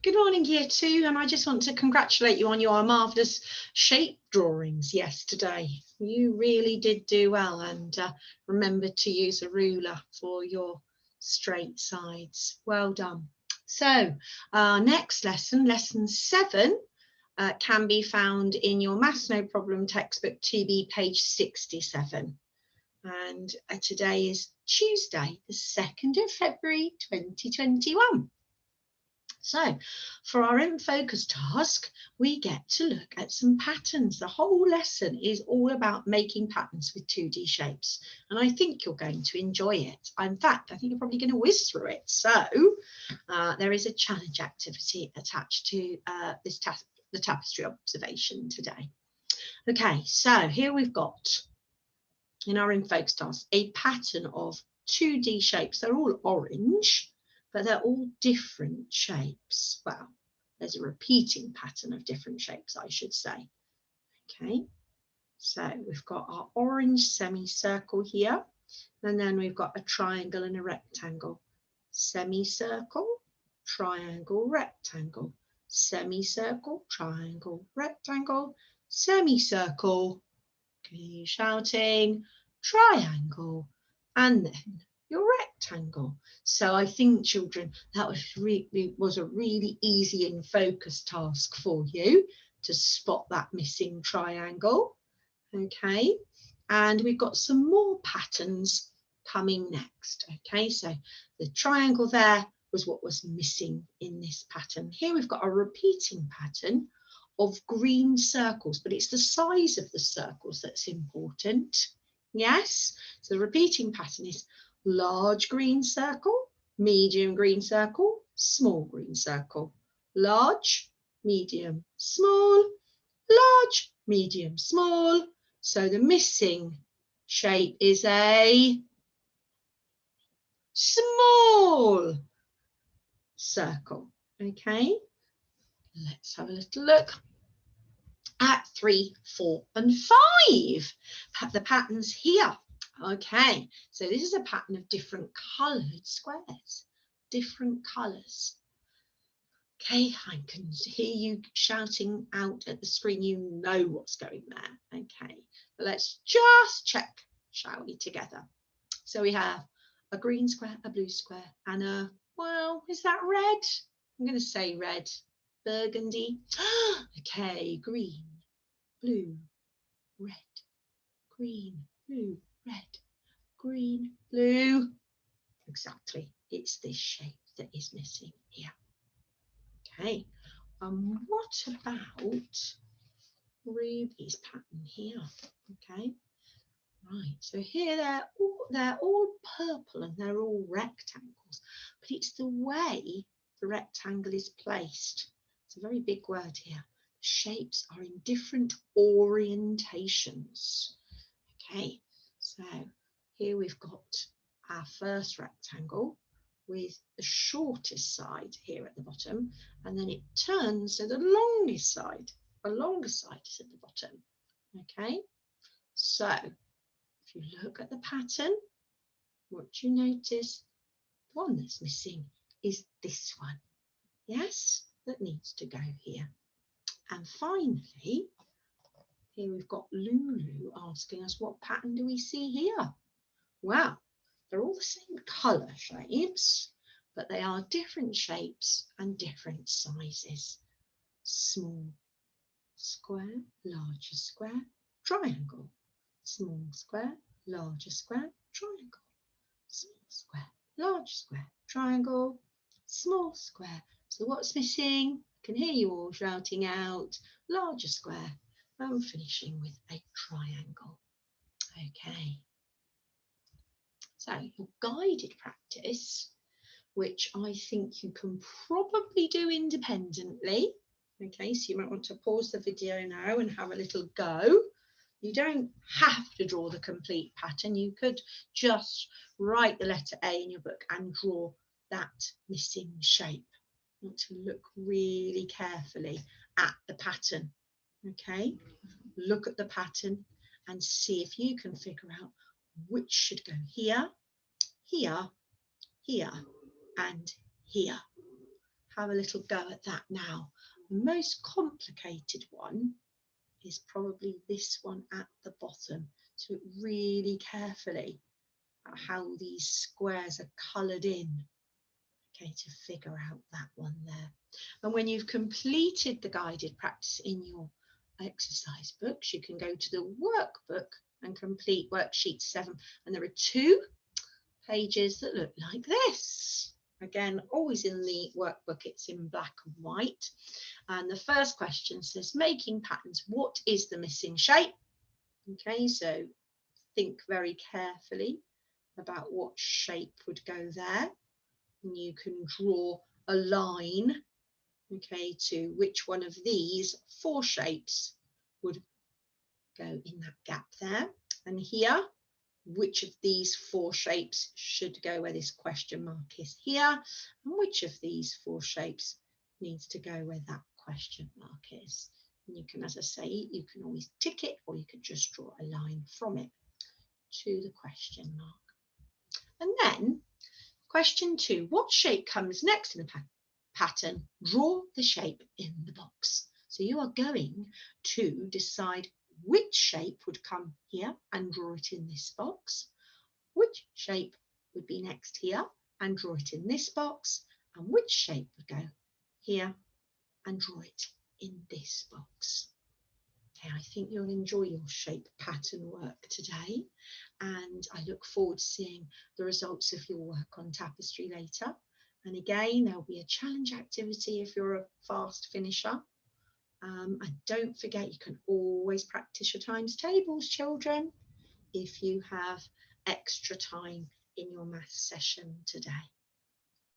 Good morning, Year 2, and I just want to congratulate you on your marvellous shape drawings yesterday. You really did do well, and remember to use a ruler for your straight sides. Well done. So our next lesson, lesson 7, can be found in your Maths No Problem textbook 2B, page 67. And today is Tuesday, the 2nd of February 2021. So for our in focus task, we get to look at some patterns. The whole lesson is all about making patterns with 2D shapes, and I think you're going to enjoy it. In fact, I think you're probably going to whiz through it. So there is a challenge activity attached to the tapestry observation today. Okay, so here we've got in our in focus task a pattern of 2D shapes. They're all orange, but they're all different shapes. Well, there's a repeating pattern of different shapes, I should say. Okay, so we've got our orange semicircle here, and then we've got a triangle and a rectangle. Semicircle, triangle, rectangle, semicircle, triangle, rectangle, semicircle, okay, shouting, triangle, and then your rectangle. So I think, children, that was a really easy in focus task for you to spot that missing triangle. Okay, and we've got some more patterns coming next. Okay, so the triangle there was what was missing in this pattern. Here we've got a repeating pattern of green circles, but it's the size of the circles that's important. Yes, so the repeating pattern is large green circle, medium green circle, small green circle, large, medium, small, large, medium, small. So the missing shape is a small circle. Okay, let's have a little look at 3, 4 and 5. The patterns here. Okay, so this is a pattern of different coloured squares, different colours. Okay, I can hear you shouting out at the screen. You know what's going there. Okay, but let's just check, shall we, together. So we have a green square, a blue square, and a, well, is that red? I'm going to say red, burgundy. Okay, green, blue, red, green, blue, red, green, blue. Exactly, it's this shape that is missing here. Okay, what about Ruby's pattern here? Okay, right, so here they're all purple and they're all rectangles, but it's the way the rectangle is placed. It's a very big word here. The shapes are in different orientations. Okay, so here we've got our first rectangle with the shortest side here at the bottom, and then it turns so the longest side, the longer side is at the bottom. Okay, so if you look at the pattern, what you notice, the one that's missing is this one. Yes, that needs to go here. And finally, here we've got Lulu asking us, what pattern do we see here? Well, they're all the same colour shapes, but they are different shapes and different sizes. Small square, larger square, triangle. Small square, larger square, triangle. Small square, large square, triangle, small square. So what's missing? I can hear you all shouting out, larger square. I'm finishing with a triangle. Okay. So your guided practice, which I think you can probably do independently. Okay, so you might want to pause the video now and have a little go. You don't have to draw the complete pattern. You could just write the letter A in your book and draw that missing shape. You want to look really carefully at the pattern. Okay, look at the pattern and see if you can figure out which should go here, here, here, and here. have a little go at that now. The most complicated one is probably this one at the bottom. So look really carefully at how these squares are coloured in, okay, to figure out that one there. And when you've completed the guided practice in your exercise books, you can go to the workbook and complete worksheet 7. And there are 2 pages that look like this. Again, always in the workbook, it's in black and white. And the first question says, making patterns, what is the missing shape? Okay, so think very carefully about what shape would go there. And you can draw a line, okay, to which one of these 4 shapes would go in that gap there. And here, which of these 4 shapes should go where this question mark is here, and which of these 4 shapes needs to go where that question mark is. And you can, as I say, you can always tick it, or you could just draw a line from it to the question mark. And then question 2, what shape comes next in the pattern? Draw the shape in the box. So you are going to decide which shape would come here and draw it in this box, which shape would be next here and draw it in this box, and which shape would go here and draw it in this box. Okay, I think you'll enjoy your shape pattern work today, and I look forward to seeing the results of your work on tapestry later. And again, there'll be a challenge activity if you're a fast finisher. And don't forget, you can always practice your times tables, children, if you have extra time in your maths session today.